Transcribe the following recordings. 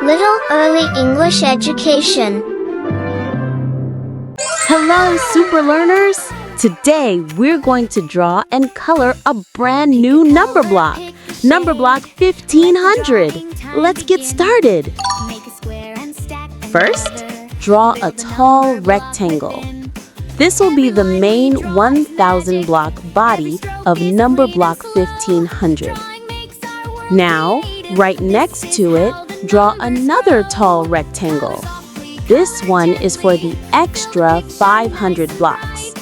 Little Early English Education. Hello, super learners! Today, we're going to draw and color a brand new number block. Numberblock 1500. Let's get started. First, draw a tall rectangle. This will be the main 1000 block body of Numberblock 1500. Now, right next to it, draw another tall rectangle. This one is for the extra 500 blocks.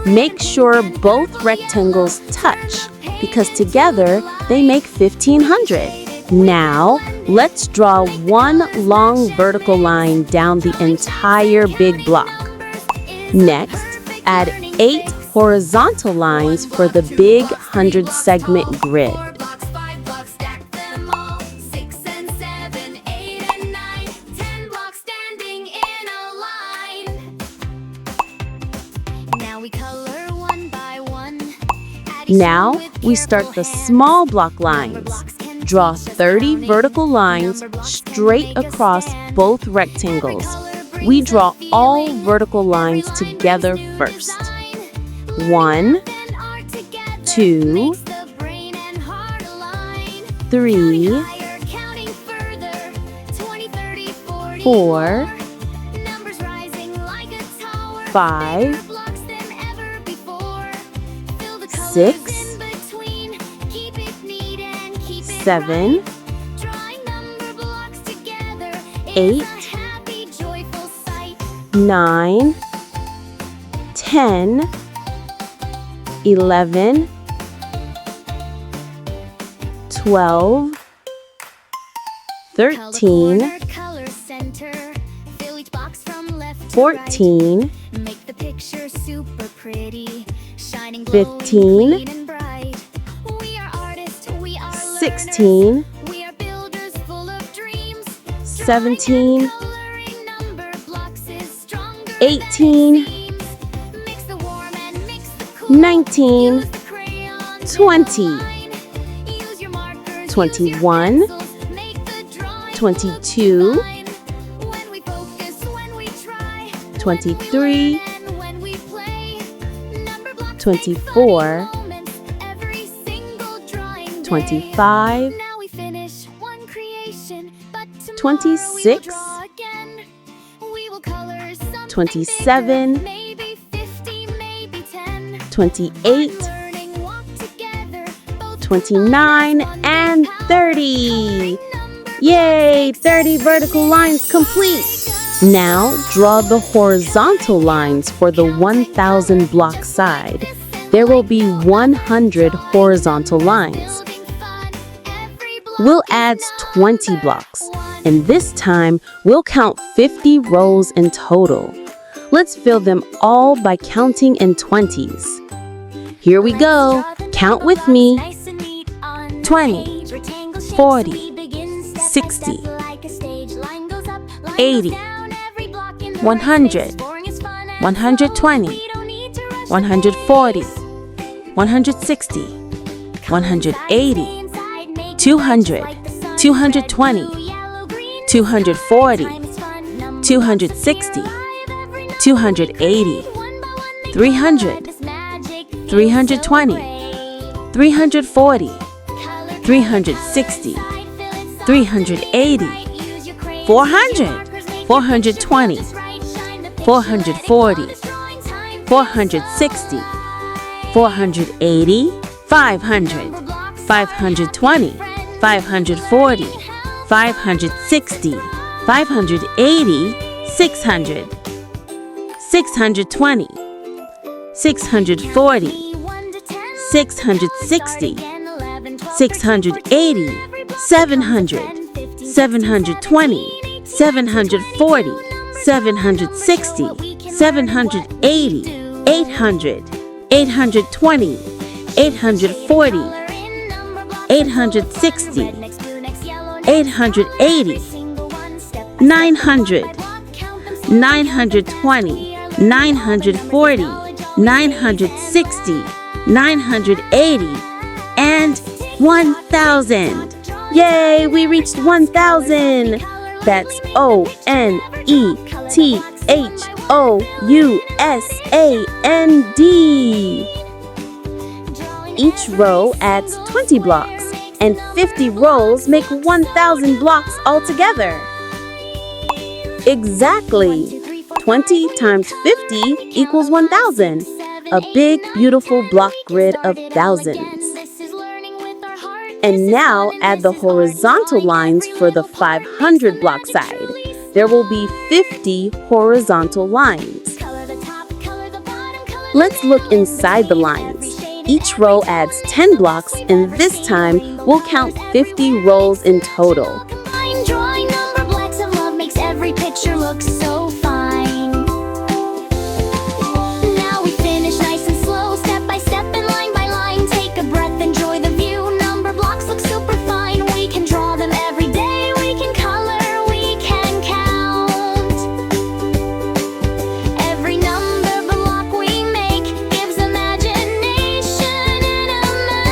Make sure both rectangles touch because together they make 1500. Now, let's draw one long vertical line down the entire big block. Next, add 8 horizontal lines for the big 100-segment grid. Now, we start the small block lines. Draw 30 vertical lines straight across both rectangles. We draw all vertical lines together first. 1, 2, 3, 4, 5, 6, 7, 8, 9, 10, 11, 12, 13, 14, 15, 16, 17, 18, 19, 20, 21, 22, 23, 24, 25, 26, 27, 28, 29, and 30. Yay! 30 vertical lines complete! Now, draw the horizontal lines for the 1000 block side. There will be 100 horizontal lines. We'll add 20 blocks, and this time we'll count 50 rows in total. Let's fill them all by counting in 20s. Here we go. Count with me. 20, 40, 60, 80, 100, 120, 140, 160, 180, 200, 220, 240, 260, 280, 300, 320, 340, 360, 380, 400, 420, 440, 460, 480, 500, 520, 540, 560, 580, 600, 620, 640, 660, 680, 700, 720, 740, 760, 780, 800, 820, 840, 860, 880, 900, 920, 940, 960, 980, and 1000. Yay, we reached 1000! That's ONETHOUSAND. Each row adds 20 blocks, and 50 rows make 1,000 blocks altogether. Exactly! 20 times 50 equals 1,000, a big, beautiful block grid of thousands. And now add the horizontal lines for the 500 block side. There will be 50 horizontal lines. Let's look inside the lines. Each row adds 10 blocks, and this time we'll count 50 rows in total. Drawing number blocks of love makes every picture look so fine. Now we finish nice and slow, step by step and line by line. Take a breath, enjoy the view. Number blocks look super fine. We can draw them every day. We can color, we can count. Every number block we make gives imagination an amount.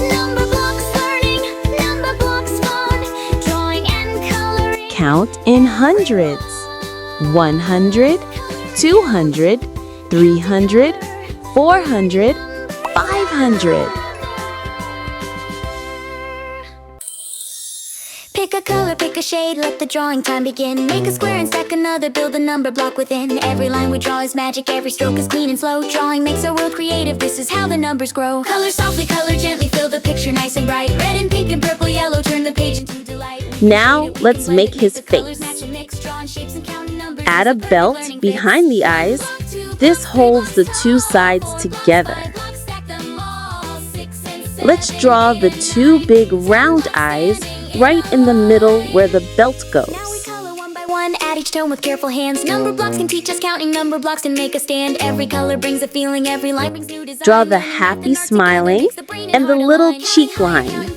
Number blocks learning, number blocks fun, drawing and coloring. Count in hundreds. 100, 200, 300, 400, 500. Pick a color, pick a shade, let the drawing time begin. Make a square and stack another, build a number block within. Every line we draw is magic, every stroke is clean and slow. Drawing makes our world creative, this is how the numbers grow. Color softly, color gently, fill the picture nice and bright. Red and pink and purple, yellow, turn the page into delight. Now let's make his face. Add a belt behind the eyes. This holds the two sides together. Let's draw the two big round eyes right in the middle where the belt Now we goes. color one by one, add each tone with careful hands. Number blocks can teach us counting, number blocks can make a stand. Every color brings a feeling, every line brings new design. Draw the happy smiling and the little cheek line.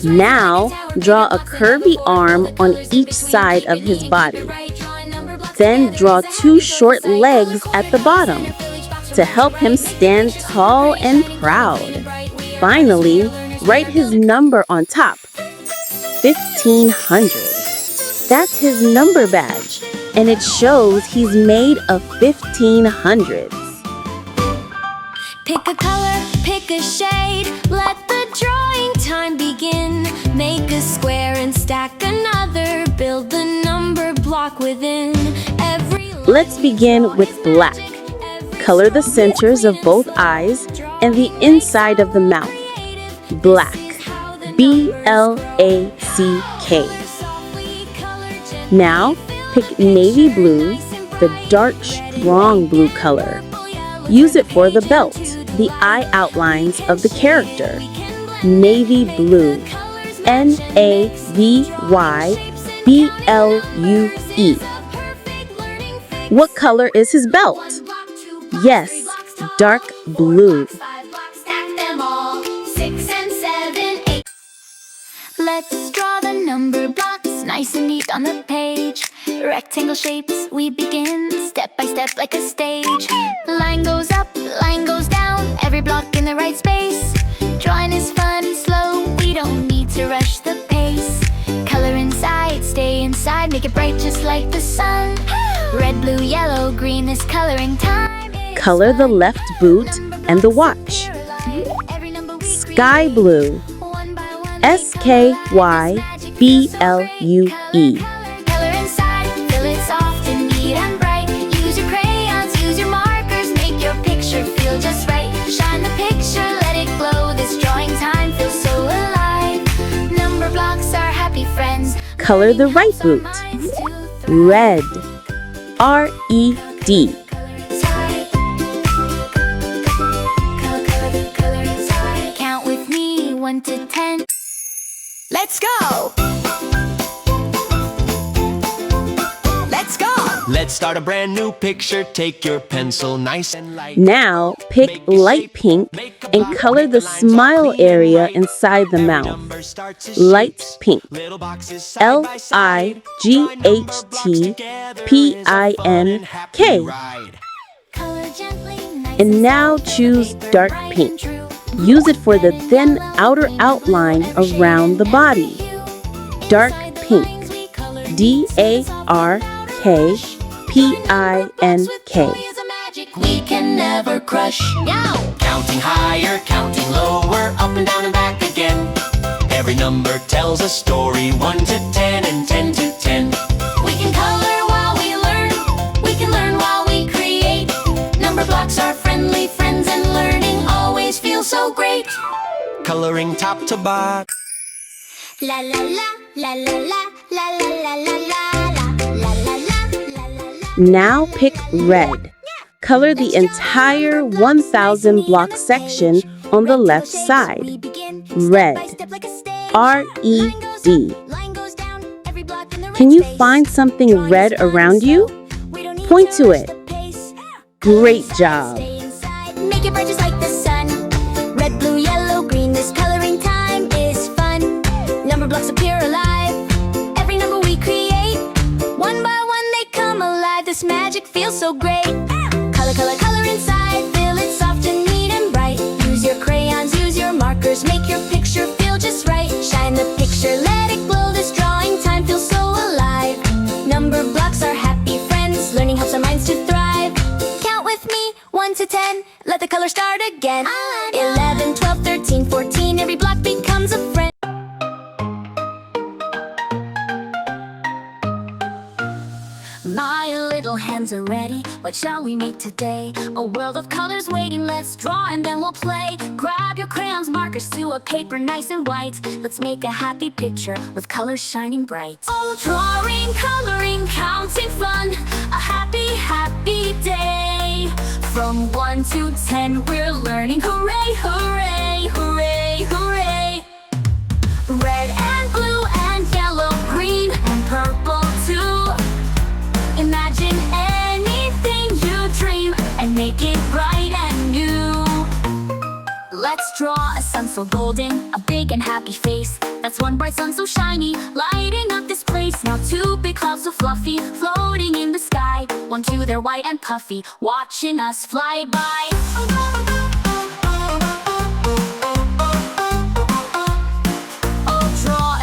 Now, draw a curvy arm on each side of his body. Then draw two short legs at the bottom to help him stand tall and proud. Finally, write his number on top, 1,500. That's his number badge, and it shows he's made of 1,500s. Pick a color, pick a shade, let the drawing time begin. Make a square and stack another, build the number block within. Let's begin with black. Color the centers of both eyes and the inside of the mouth. Black. B-L-A-C-K. Now, pick navy blue, the dark, strong blue color. Use it for the belt, the eye outlines of the character. Navy blue. N-A-V-Y-B-L-U-E. What color is his belt? Yes, dark blue. Stack them all, 6 and 7, 8. Let's draw the number blocks, nice and neat on the page. Rectangle shapes, we begin, step by step like a stage. Line goes up, line goes down, every block in the right space. Drawing is fun and slow, we don't need to rush the pace. Color inside, stay inside, make it bright just like the sun. Red, blue, yellow, green is coloring time. Color the left boot and the watch. Sky blue. S-K-Y-B-L-U-E. Color inside, fill it soft and neat and bright. Use your crayons, use your markers, make your picture feel just right. Shine the picture, let it glow. This drawing time feels so alive. Number blocks are happy friends. Color the right boot. Red. R-E-D. Count with me, 1 to 10. Let's go! Let's go! Let's start a brand new picture. Take your pencil nice and light. Now pick light pink and color the smile area inside the mouth. Light pink. L-I-G-H-T-P-I-N-K. Color gently, nice And now choose dark pink. Use it for the thin outer outline around the body. Dark pink. D-A-R-K-P-I-N-K. We can never crush. Now, Counting higher, counting lower, up and down and back again. Every number tells a story, 1 to 10 and 10 to 10. we can color while we learn. We can learn while we create. Number blocks are friendly friends, and learning always feels so great. Coloring top to bottom. La la la, la la la, la la la la la la la la la la. Now pick red. Color the entire 1,000 block section on the left side. Red. R-E-D. Can you find something red around you? Point to it. Great job. Make it bright just like the sun. Red, blue, yellow, green. This coloring time is fun. Number blocks appear alive. Every number we create, one by one they come alive. This magic feels so great. Color, color, color inside. Feel it soft and neat and bright. Use your crayons, use your markers. Make your picture feel just right. Shine the picture, let it glow. This drawing time feels so alive. Number blocks are happy friends. Learning helps our minds to thrive. Count with me, 1 to 10. Let the color start again. 11, 12, 13, 14. Every block becomes a friend. My little hands are ready. What shall we make today? A world of colors waiting. Let's draw and then we'll play. Grab your crayons, markers to a paper nice and white. Let's make a happy picture with colors shining bright. Oh, drawing, coloring, counting fun. A happy, happy day. From 1 to 10 we're learning. Hooray, hooray, hooray, hooray. Red and blue and yellow, green and purple too. Imagine anything you dream and make it bright and new. Let's draw a sun so golden, a big and happy face. That's one bright sun so shiny, lighting up this place. Now 2 big clouds so fluffy, floating in the sky. 1, 2, they're white and puffy, watching us fly by.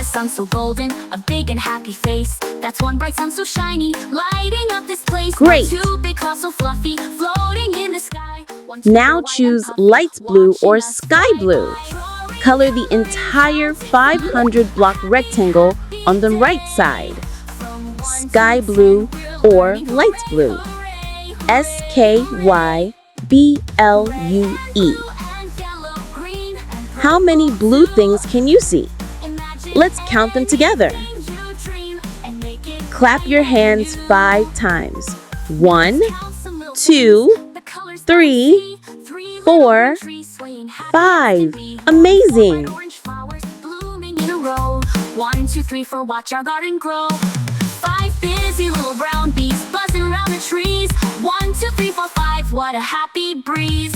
Sun so golden, a big and happy face. That's one bright sun so shiny, lighting up this place. Great. 2 big clouds so fluffy, floating in the sky. 1, 2, Now white choose and puffy, light blue or watching us sky fly blue. by. Color the entire 500 block rectangle on the right side. Sky blue or light blue. S-K-Y-B-L-U-E. How many blue things can you see? Let's count them together. Clap your hands 5 times. 1, 2, 3, 4, 5. Amazing! 1, 2, 3, 4, watch our garden grow. 5 busy little brown bees buzzing around the trees. 1, 2, 3, 4, 5, what a happy breeze.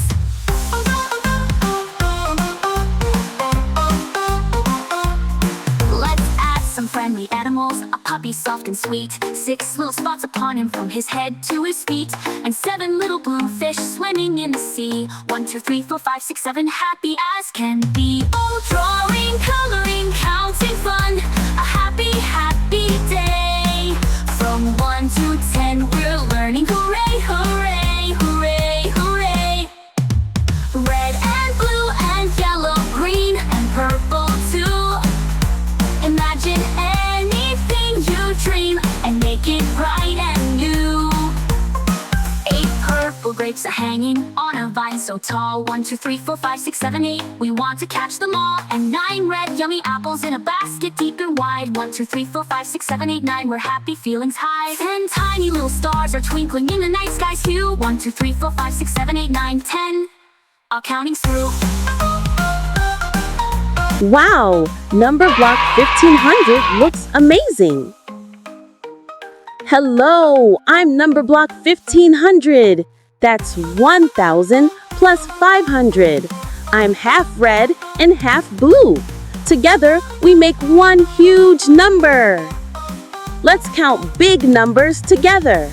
Some friendly animals, a puppy soft and sweet. 6 little spots upon him from his head to his feet. And 7 little blue fish swimming in the sea. 1, 2, 3, 4, 5, 6, 7, happy as can be. Oh, drawing, coloring, counting fun. A happy, happy day. From 1 to 10 we're learning. Hooray, hooray, hooray, hooray. Red and blue and yellow, green and purple too. Imagine anything you dream and make it bright and new. 8 purple grapes are hanging on a vine so tall. 1, 2, 3, 4, 5, 6, 7, 8. We want to catch them all. And 9 red yummy apples in a basket deep and wide. 1, 2, 3, 4, 5, 6, 7, 8, 9. We're happy feelings high. 10 tiny little stars are twinkling in the night sky's hue. 1, 2, 3, 4, 5, 6, 7, 8, 9, 10. All counting's through. Wow! Numberblock 1500 looks amazing! Hello! I'm Numberblock 1500. That's 1000 plus 500. I'm half red and half blue. Together, we make one huge number. Let's count big numbers together.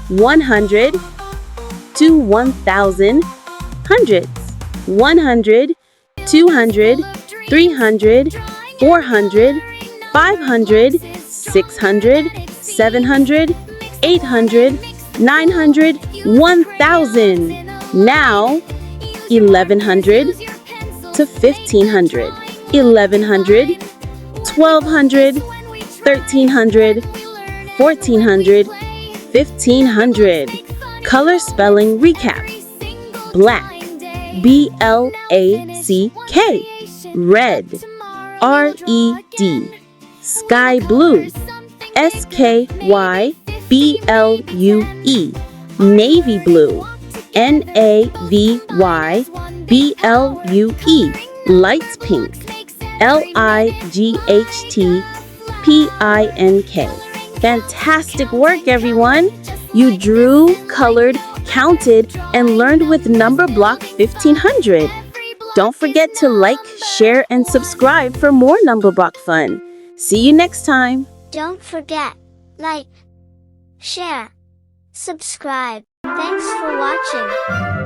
100 to 1000, hundreds. 100, 200, 300, 400, 500, 600, 700, 800, 900, 1,000. Now, 1,100 to 1,500, 1,100, 1,200, 1,300, 1,400, 1,500. Color spelling recap. Black, B-L-A-C-K. Red, R-E-D. Sky blue, S-K-Y-B-L-U-E. Navy blue, N-A-V-Y-B-L-U-E. Light pink, L-I-G-H-T-P-I-N-K. Fantastic work, everyone! You drew, colored, counted, and learned with Numberblock 1500. Don't forget to like, share, and subscribe for more Numberblock fun. See you next time! Don't forget, like, share, subscribe. Thanks for watching.